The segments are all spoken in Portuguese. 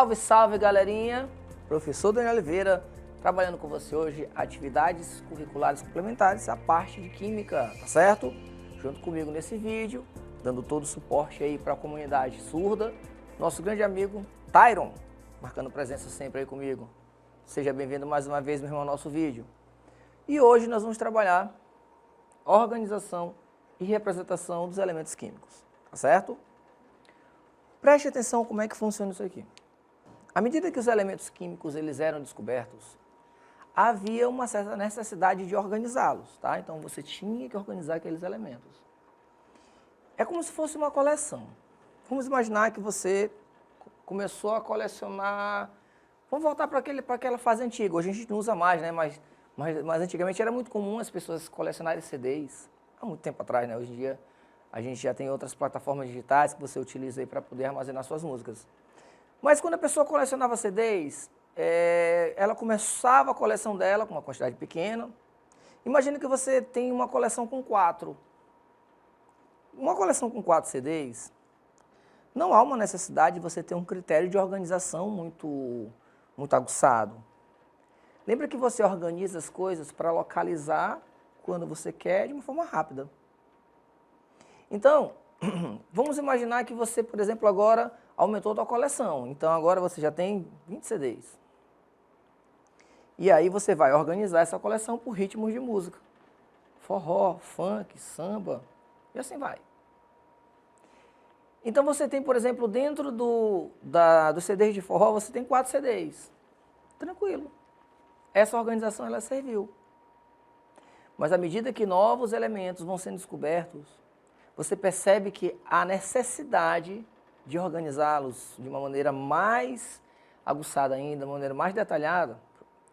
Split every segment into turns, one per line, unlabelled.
Salve, salve, galerinha! Professor Daniel Oliveira, trabalhando com você hoje, atividades curriculares complementares, a parte de Química, tá certo? Junto comigo nesse vídeo, dando todo o suporte aí para a comunidade surda, nosso grande amigo Tyron, marcando presença sempre aí comigo. Seja bem-vindo mais uma vez, meu irmão, ao nosso vídeo. E hoje nós vamos trabalhar organização e representação dos elementos químicos, tá certo? Preste atenção como é que funciona isso aqui. À medida que os elementos químicos eles eram descobertos, havia uma certa necessidade de organizá-los, tá? Então você tinha que organizar aqueles elementos. É como se fosse uma coleção. Vamos imaginar que você começou a colecionar. Vamos voltar para aquela fase antiga. Hoje a gente não usa mais, né? Mas antigamente era muito comum as pessoas colecionarem CDs. Há muito tempo atrás, né? Hoje em dia a gente já tem outras plataformas digitais que você utiliza aí para poder armazenar suas músicas. Mas quando a pessoa colecionava CDs, ela começava a coleção dela com uma quantidade pequena. Imagina que você tem uma coleção com 4. Uma coleção com 4 CDs, não há uma necessidade de você ter um critério de organização muito aguçado. Lembra que você organiza as coisas para localizar quando você quer de uma forma rápida. Então, vamos imaginar que você, por exemplo, agora aumentou a sua coleção. Então, agora você já tem 20 CDs. E aí você vai organizar essa coleção por ritmos de música. Forró, funk, samba, e assim vai. Então, você tem, por exemplo, dentro dos CDs de forró, você tem 4 CDs. Tranquilo. Essa organização, ela serviu. Mas à medida que novos elementos vão sendo descobertos, você percebe que há necessidade de organizá-los de uma maneira mais aguçada ainda, de uma maneira mais detalhada.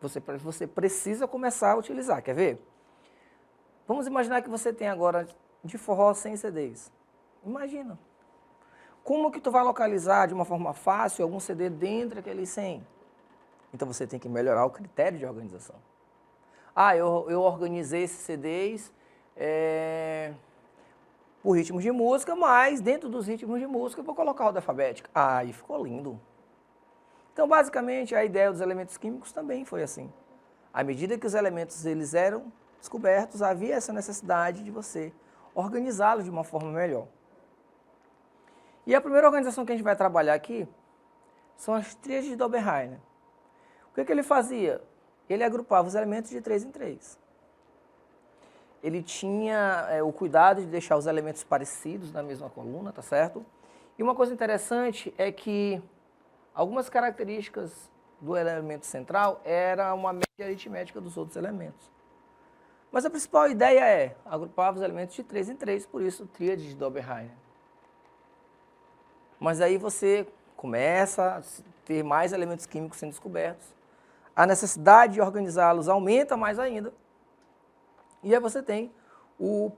Você precisa começar a utilizar, quer ver? Vamos imaginar que você tem agora de forró 100 CDs. Imagina. Como que tu vai localizar de uma forma fácil algum CD dentro daqueles 100? Então você tem que melhorar o critério de organização. Ah, eu organizei esses CDs por ritmos de música, mas dentro dos ritmos de música eu vou colocar a ordem alfabética. Ah, aí ficou lindo. Então, basicamente, a ideia dos elementos químicos também foi assim. À medida que os elementos eles eram descobertos, havia essa necessidade de você organizá-los de uma forma melhor. E a primeira organização que a gente vai trabalhar aqui são as tríades de Dobereiner. O que ele fazia? Ele agrupava os elementos de 3 em 3. Ele tinha o cuidado de deixar os elementos parecidos na mesma coluna, tá certo? E uma coisa interessante é que algumas características do elemento central era uma média aritmética dos outros elementos. Mas a principal ideia é agrupar os elementos de 3 em 3, por isso tríade de Dobereiner. Mas aí você começa a ter mais elementos químicos sendo descobertos. A necessidade de organizá-los aumenta mais ainda. E aí você tem o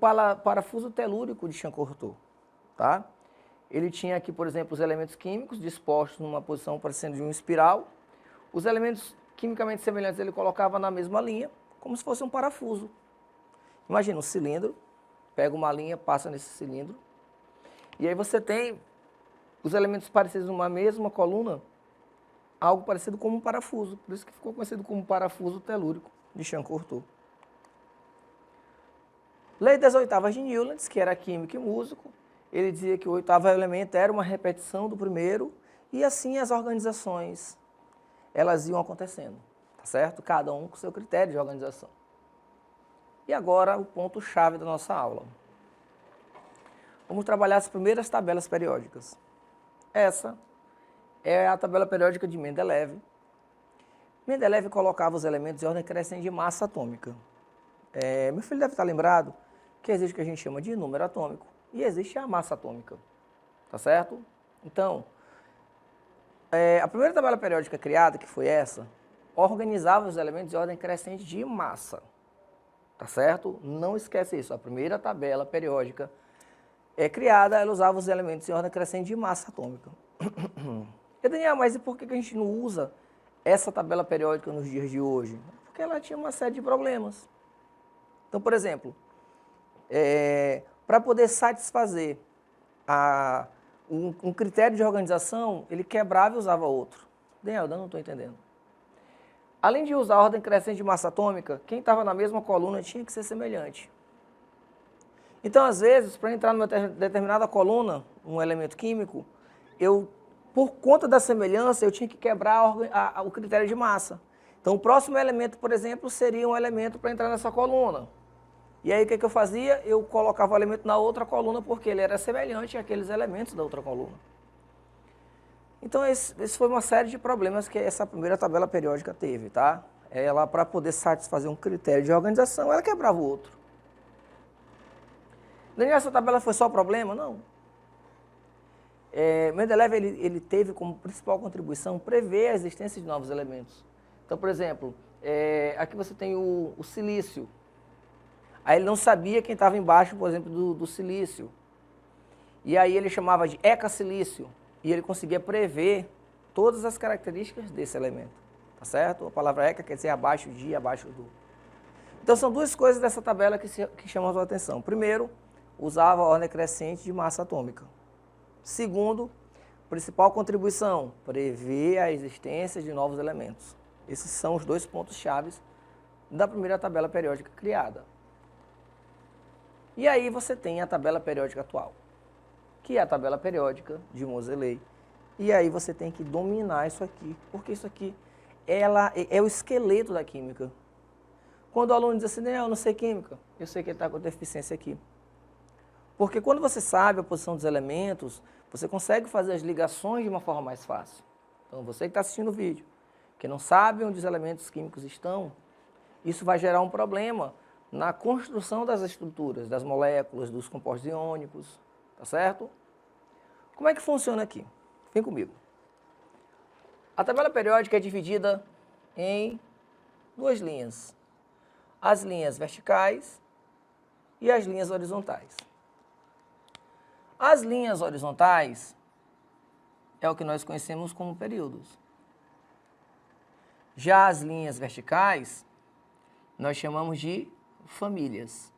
parafuso telúrico de Chancortot, tá? Ele tinha aqui, por exemplo, os elementos químicos dispostos numa posição parecendo de uma espiral. Os elementos quimicamente semelhantes ele colocava na mesma linha, como se fosse um parafuso. Imagina um cilindro, pega uma linha, passa nesse cilindro. E aí você tem os elementos parecidos numa mesma coluna, algo parecido com um parafuso. Por isso que ficou conhecido como parafuso telúrico de Chancortot. Lei das oitavas de Newlands, que era químico e músico, ele dizia que o oitavo elemento era uma repetição do primeiro, e assim as organizações, elas iam acontecendo, tá certo? Cada um com seu critério de organização. E agora o ponto-chave da nossa aula. Vamos trabalhar as primeiras tabelas periódicas. Essa é a tabela periódica de Mendeleev. Mendeleev colocava os elementos em ordem crescente de massa atômica. Meu filho deve estar lembrado que existe o que a gente chama de número atômico e existe a massa atômica, tá certo? Então, a primeira tabela periódica criada, que foi essa, organizava os elementos em ordem crescente de massa, tá certo? Não esquece isso, a primeira tabela periódica criada, ela usava os elementos em ordem crescente de massa atômica. E Daniel, mas e por que a gente não usa essa tabela periódica nos dias de hoje? Porque ela tinha uma série de problemas. Então, por exemplo, para poder satisfazer um critério de organização, ele quebrava e usava outro. Daniel, eu não estou entendendo. Além de usar a ordem crescente de massa atômica, quem estava na mesma coluna tinha que ser semelhante. Então, às vezes, para entrar numa determinada coluna, um elemento químico, por conta da semelhança, eu tinha que quebrar o critério de massa. Então, o próximo elemento, por exemplo, seria um elemento para entrar nessa coluna. E aí, o que eu fazia? Eu colocava o elemento na outra coluna porque ele era semelhante àqueles elementos da outra coluna. Então, esse foi uma série de problemas que essa primeira tabela periódica teve, tá? Ela, para poder satisfazer um critério de organização, ela quebrava o outro. Daniel, essa tabela foi só problema? Não. Mendeleev ele teve como principal contribuição prever a existência de novos elementos. Então, por exemplo, aqui você tem o silício. Aí ele não sabia quem estava embaixo, por exemplo, do silício. E aí ele chamava de ecacilício. E ele conseguia prever todas as características desse elemento. Tá certo? A palavra eca quer dizer abaixo de, abaixo do. Então são duas coisas dessa tabela que chamam a atenção. Primeiro, usava a ordem crescente de massa atômica. Segundo, principal contribuição, prever a existência de novos elementos. Esses são os dois pontos chaves da primeira tabela periódica criada. E aí você tem a tabela periódica atual, que é a tabela periódica de Moseley. E aí você tem que dominar isso aqui, porque isso aqui é o esqueleto da química. Quando o aluno diz assim, eu não sei química, eu sei que ele está com deficiência aqui. Porque quando você sabe a posição dos elementos, você consegue fazer as ligações de uma forma mais fácil. Então você que está assistindo o vídeo, que não sabe onde os elementos químicos estão, isso vai gerar um problema na construção das estruturas, das moléculas, dos compostos iônicos, tá certo? Como é que funciona aqui? Vem comigo. A tabela periódica é dividida em duas linhas. As linhas verticais e as linhas horizontais. As linhas horizontais é o que nós conhecemos como períodos. Já as linhas verticais, nós chamamos de famílias.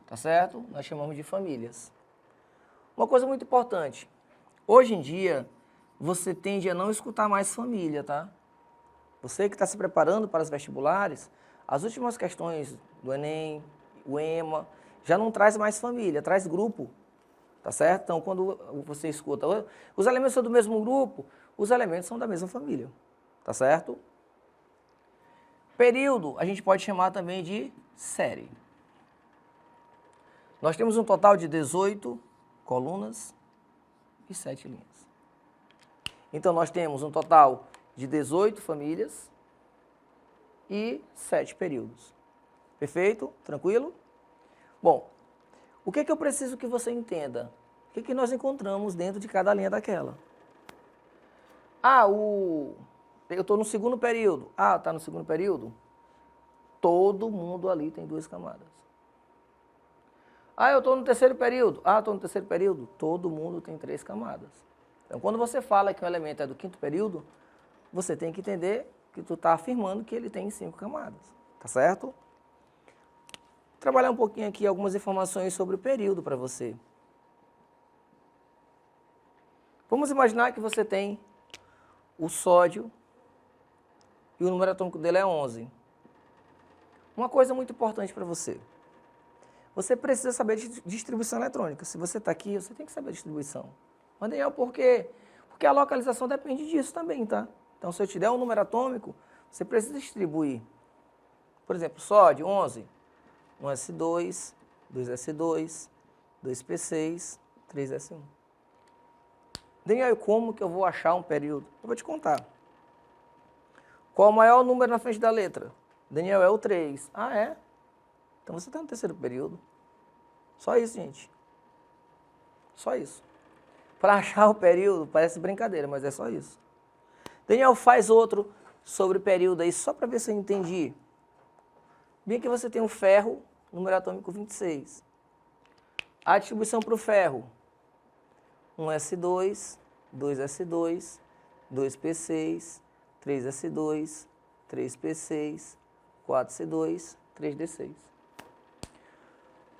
Tá certo? Nós chamamos de famílias. Uma coisa muito importante. Hoje em dia, você tende a não escutar mais família, tá? Você que está se preparando para os vestibulares, as últimas questões do Enem, o EMA, já não traz mais família, traz grupo. Tá certo? Então, quando você escuta, os elementos são do mesmo grupo, os elementos são da mesma família. Tá certo? Período, a gente pode chamar também de série. Nós temos um total de 18 colunas e 7 linhas. Então, nós temos um total de 18 famílias e 7 períodos. Perfeito? Tranquilo? Bom, o que eu preciso que você entenda? O que nós encontramos dentro de cada linha daquela? Eu estou no segundo período. Está no segundo período? Todo mundo ali tem 2 camadas. Eu estou no terceiro período. Estou no terceiro período. Todo mundo tem 3 camadas. Então, quando você fala que um elemento é do quinto período, você tem que entender que tu está afirmando que ele tem 5 camadas. Tá certo? Vou trabalhar um pouquinho aqui algumas informações sobre o período para você. Vamos imaginar que você tem o sódio e o número atômico dele é 11. Uma coisa muito importante para você. Você precisa saber de distribuição eletrônica. Se você está aqui, você tem que saber a distribuição. Mas, Daniel, por quê? Porque a localização depende disso também, tá? Então, se eu te der um número atômico, você precisa distribuir. Por exemplo, sódio, 11. 1s2, 2s2, 2p6, 3s1. Daniel, como que eu vou achar um período? Eu vou te contar. Qual o maior número na frente da letra? Daniel, é o 3. É? Então você está no terceiro período. Só isso, gente. Só isso. Para achar o período, parece brincadeira, mas é só isso. Daniel, faz outro sobre período aí, só para ver se eu entendi. Bem que você tem um ferro, número atômico 26. A distribuição para o ferro. 1s2, 2s2, 2p6, 3s2, 3p6, 4c2, 3d6.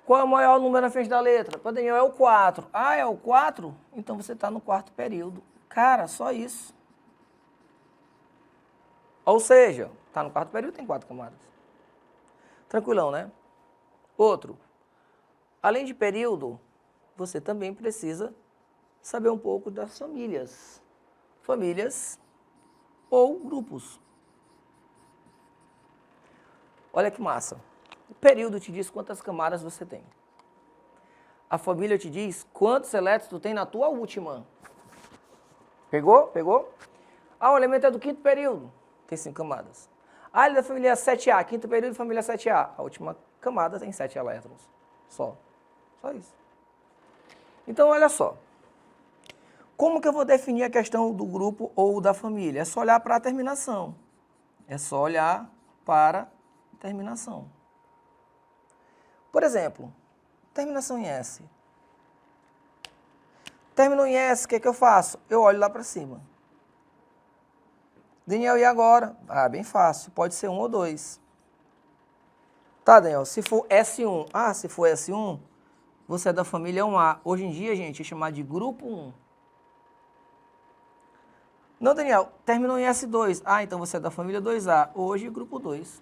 Qual é o maior número na frente da letra? Daniel, é o 4. É o 4? Então você está no quarto período. Cara, só isso. Ou seja, tá no quarto período, tem 4 camadas. Tranquilão, né? Outro. Além de período, você também precisa saber um pouco das famílias. Famílias ou grupos. Olha que massa. O período te diz quantas camadas você tem. A família te diz quantos elétrons tu tem na tua última. Pegou? Pegou? Ah, o elemento é do quinto período. Tem 5 camadas. Ah, ele é da família 7A, quinto período, família 7A. A última camada tem 7 elétrons. Só isso. Então, olha só. Como que eu vou definir a questão do grupo ou da família? É só olhar para a terminação. É só olhar para a terminação. Por exemplo, terminação em S. Terminou em S, o que é que eu faço? Eu olho lá para cima. Daniel, e agora? Ah, bem fácil. Pode ser 1 ou 2. Tá, Daniel, se for S1. Ah, se for S1, você é da família 1A. Hoje em dia, gente, é chamado de grupo 1. Não, Daniel, terminou em S2. Ah, então você é da família 2A. Hoje, grupo 2.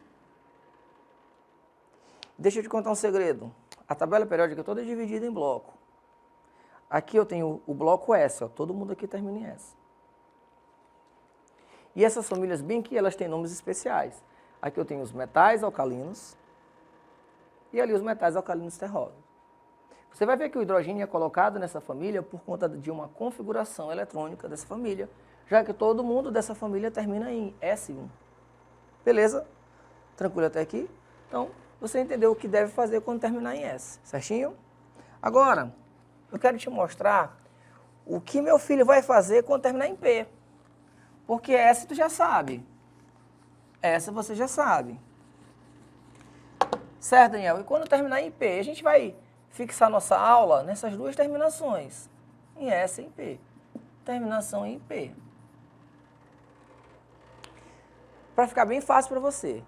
Deixa eu te contar um segredo. A tabela periódica é toda dividida em bloco. Aqui eu tenho o bloco S, ó. Todo mundo aqui termina em S. E essas famílias bem aqui, elas têm nomes especiais. Aqui eu tenho os metais alcalinos e ali os metais alcalinos terrosos. Você vai ver que o hidrogênio é colocado nessa família por conta de uma configuração eletrônica dessa família, já que todo mundo dessa família termina em S1. Beleza? Tranquilo até aqui? Então, você entendeu o que deve fazer quando terminar em S, certinho? Agora, eu quero te mostrar o que meu filho vai fazer quando terminar em P. Porque essa tu já sabe. Essa você já sabe. Certo, Daniel? E quando terminar em P, a gente vai fixar nossa aula nessas duas terminações. Em S e em P. Terminação em P. Para ficar bem fácil para você.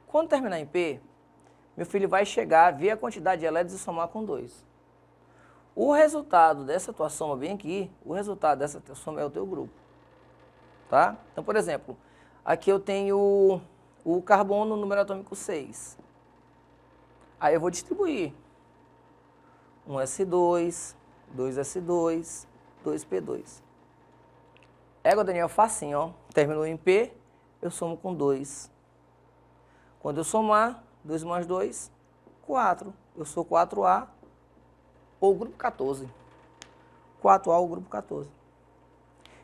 Quando terminar em P, meu filho vai chegar, ver a quantidade de elétrons e somar com 2. O resultado dessa tua soma bem aqui, o resultado dessa tua soma é o teu grupo. Tá? Então, por exemplo, aqui eu tenho o carbono número atômico 6. Aí eu vou distribuir. 1s2, 2s2, 2p2. Égua, Daniel, facinho, ó. Terminou em P, eu somo com 2. Quando eu somar, 2 mais 2, 4. Eu sou 4A ou grupo 14. 4A ou grupo 14.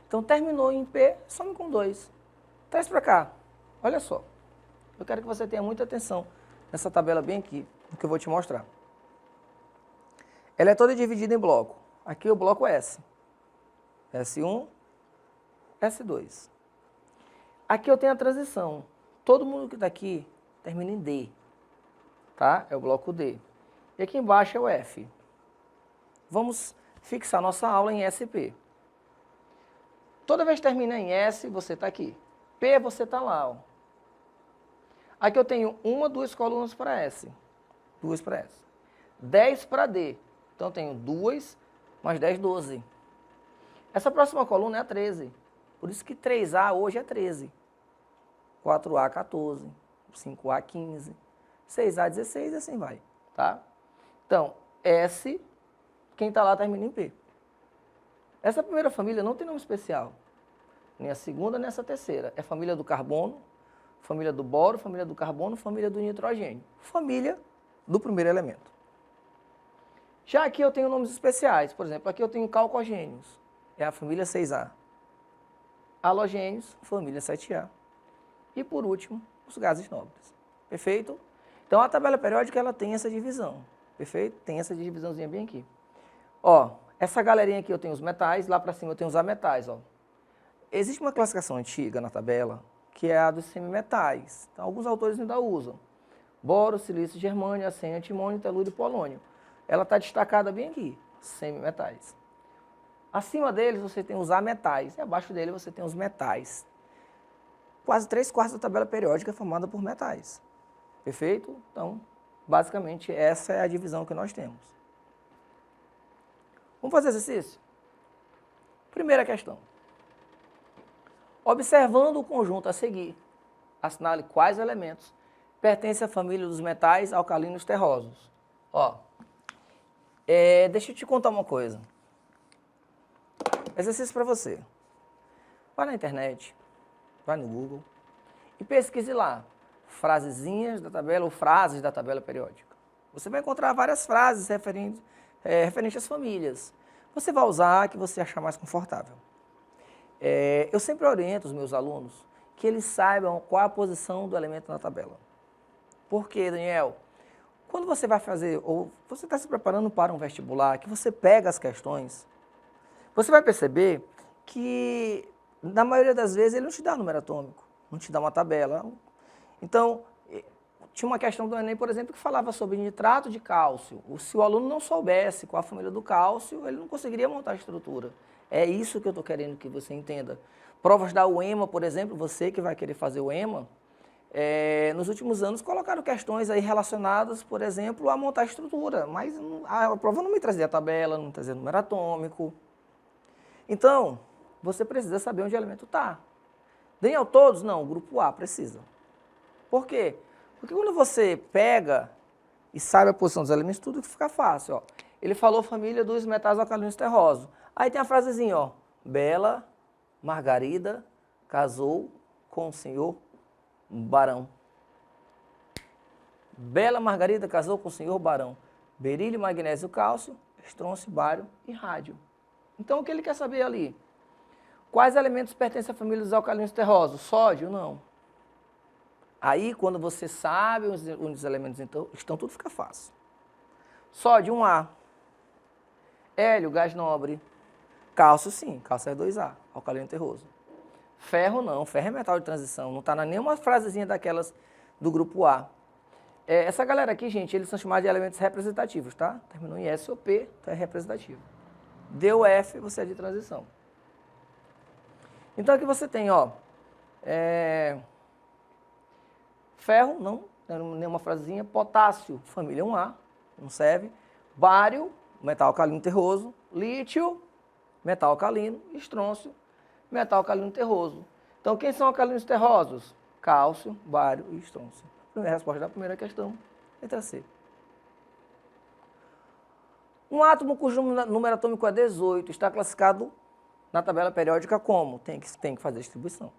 Então, terminou em P, some com 2. Traz para cá. Olha só. Eu quero que você tenha muita atenção nessa tabela bem aqui, no que eu vou te mostrar. Ela é toda dividida em bloco. Aqui o bloco S. S1, S2. Aqui eu tenho a transição. Todo mundo que está aqui termina em D. Tá? É o bloco D. E aqui embaixo é o F. Vamos fixar nossa aula em SP. Toda vez que termina em S, você está aqui. P, você está lá. Ó. Aqui eu tenho 1, 2 colunas para S. 2 para S. 10 para D. Então, eu tenho 2 mais 10, 12. Essa próxima coluna é a 13. Por isso que 3A hoje é 13. 4A, 14. 5A, 15. 6A, 16 e assim vai. Tá? Então, S, quem está lá termina em P. Essa primeira família não tem nome especial. Nem a segunda, nem essa terceira. É família do carbono, família do boro, família do carbono, família do nitrogênio. Família do primeiro elemento. Já aqui eu tenho nomes especiais. Por exemplo, aqui eu tenho calcogênios. É a família 6A. Halogênios, família 7A. E por último, os gases nobres. Perfeito? Então a tabela periódica ela tem essa divisão. Perfeito? Tem essa divisãozinha bem aqui. Ó, essa galerinha aqui eu tenho os metais, lá para cima eu tenho os ametais, ó. Existe uma classificação antiga na tabela, que é a dos semimetais. Então, alguns autores ainda usam. Boro, silício, germânio, arsênio, antimônio, telúrio e polônio. Ela está destacada bem aqui, semimetais. Acima deles você tem os ametais, e abaixo dele você tem os metais. Quase 3/4 da tabela periódica é formada por metais. Perfeito? Então, basicamente, essa é a divisão que nós temos. Vamos fazer exercício? Primeira questão. Observando o conjunto a seguir, assinale quais elementos pertencem à família dos metais alcalinos terrosos. Ó, deixa eu te contar uma coisa. Exercício para você. Vai na internet, vai no Google e pesquise lá frasezinhas da tabela ou frases da tabela periódica. Você vai encontrar várias frases referentes às famílias. Você vai usar a que você achar mais confortável. Eu sempre oriento os meus alunos que eles saibam qual é a posição do elemento na tabela. Por quê, Daniel? Quando você vai fazer, ou você está se preparando para um vestibular, que você pega as questões, você vai perceber que, na maioria das vezes, ele não te dá número atômico, não te dá uma tabela. Então, tinha uma questão do Enem, por exemplo, que falava sobre nitrato de cálcio. Se o aluno não soubesse qual a família do cálcio, ele não conseguiria montar a estrutura. É isso que eu estou querendo que você entenda. Provas da UEMA, por exemplo, você que vai querer fazer o EMA, nos últimos anos colocaram questões aí relacionadas, por exemplo, a montar a estrutura, mas a prova não me trazia tabela, não me trazia número atômico. Então, você precisa saber onde o elemento está. Daniel, todos? Não, o grupo A precisa. Por quê? Porque quando você pega e sabe a posição dos elementos, tudo fica fácil. Ó. Ele falou família dos metais alcalinos terrosos. Aí tem a frasezinha, ó. Bela Margarida casou com o senhor Barão. Bela Margarida casou com o senhor Barão. Berílio, magnésio, cálcio, estrôncio, bário e rádio. Então, o que ele quer saber ali? Quais elementos pertencem à família dos alcalinos terrosos? Sódio? Não. Aí, quando você sabe onde os elementos estão, tudo fica fácil. Sódio, 1A. Hélio, gás nobre. Cálcio, sim. Cálcio é 2A, alcalino terroso. Ferro, não. Ferro é metal de transição. Não está nenhuma frasezinha daquelas do grupo A. Essa galera aqui, gente, eles são chamados de elementos representativos, tá? Terminou em S ou P, então é representativo. Deu F, você é de transição. Então, aqui você tem, ó, ferro, não, nenhuma frasezinha. Potássio, família 1A, não serve. Bário, metal alcalino terroso. Lítio, metal alcalino. Estrôncio, metal alcalino terroso. Então, quem são alcalinos terrosos? Cálcio, bário e estrôncio. Primeira resposta da primeira questão, letra C. Um átomo cujo número atômico é 18 está classificado na tabela periódica como? Tem que fazer distribuição.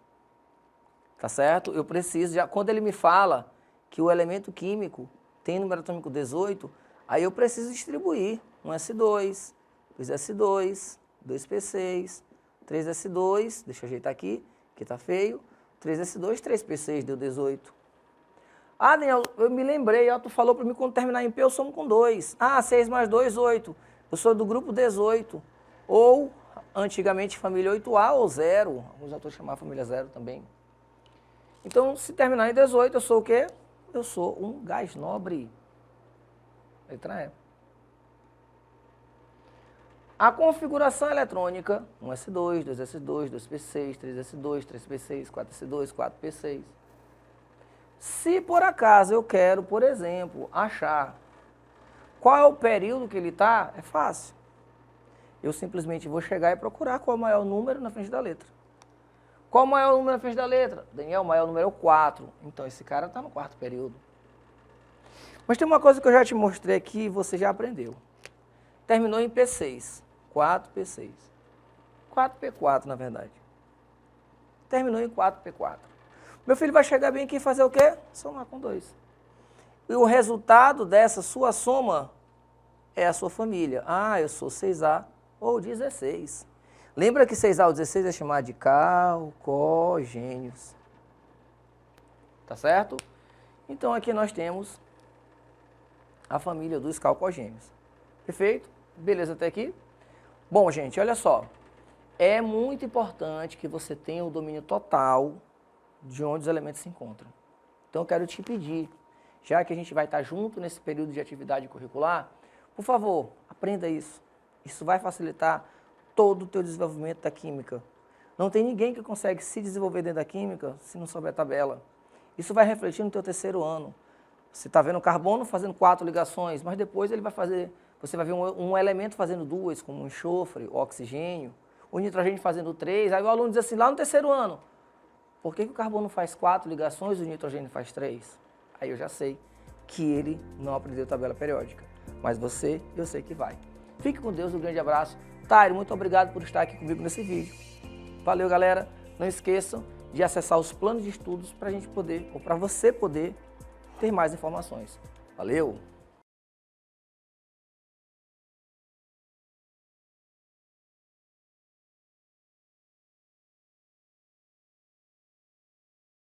Tá certo? Eu preciso, quando ele me fala que o elemento químico tem número atômico 18, aí eu preciso distribuir. 1s2, 2s2, 2p6, 3s2, deixa eu ajeitar aqui, que tá feio, 3s2, 3p6, deu 18. Ah, Daniel, eu me lembrei, ó, tu falou para mim quando terminar em P eu somo com 2. Ah, 6 mais 2, 8. Eu sou do grupo 18. Ou, antigamente, família 8A ou 0. Alguns autores chamavam família 0 também. Então, se terminar em 18, eu sou o quê? Eu sou um gás nobre. Letra E. A configuração eletrônica, 1s2, 2s2, 2p6, 3s2, 3p6, 4s2, 4p6. Se por acaso eu quero, por exemplo, achar qual é o período que ele está, é fácil. Eu simplesmente vou chegar e procurar qual é o maior número na frente da letra. Qual o maior número na frente da letra? Daniel, o maior número é o 4. Então, esse cara está no quarto período. Mas tem uma coisa que eu já te mostrei aqui e você já aprendeu. Terminou em P6. 4P6. 4P4, na verdade. Terminou em 4P4. Meu filho vai chegar bem aqui e fazer o quê? Somar com 2. E o resultado dessa sua soma é a sua família. Ah, eu sou 6A ou 16. Lembra que 6A ou 16 é chamado de calcogênios. Tá certo? Então, aqui nós temos a família dos calcogênios. Perfeito? Beleza até aqui? Bom, gente, olha só. É muito importante que você tenha o domínio total de onde os elementos se encontram. Então, eu quero te pedir, já que a gente vai estar junto nesse período de atividade curricular, por favor, aprenda isso. Isso vai facilitar todo o teu desenvolvimento da química. Não tem ninguém que consegue se desenvolver dentro da química se não souber a tabela. Isso vai refletir no teu terceiro ano. Você está vendo o carbono fazendo 4 ligações, mas depois ele vai fazer, você vai ver um elemento fazendo 2, como o enxofre, o oxigênio, o nitrogênio fazendo 3. Aí o aluno diz assim, lá no terceiro ano, por que o carbono faz 4 ligações e o nitrogênio faz 3? Aí eu já sei que ele não aprendeu tabela periódica, mas você, eu sei que vai. Fique com Deus, um grande abraço. Tairo, muito obrigado por estar aqui comigo nesse vídeo. Valeu, galera. Não esqueçam de acessar os planos de estudos para a gente poder, ou para você poder ter mais informações. Valeu!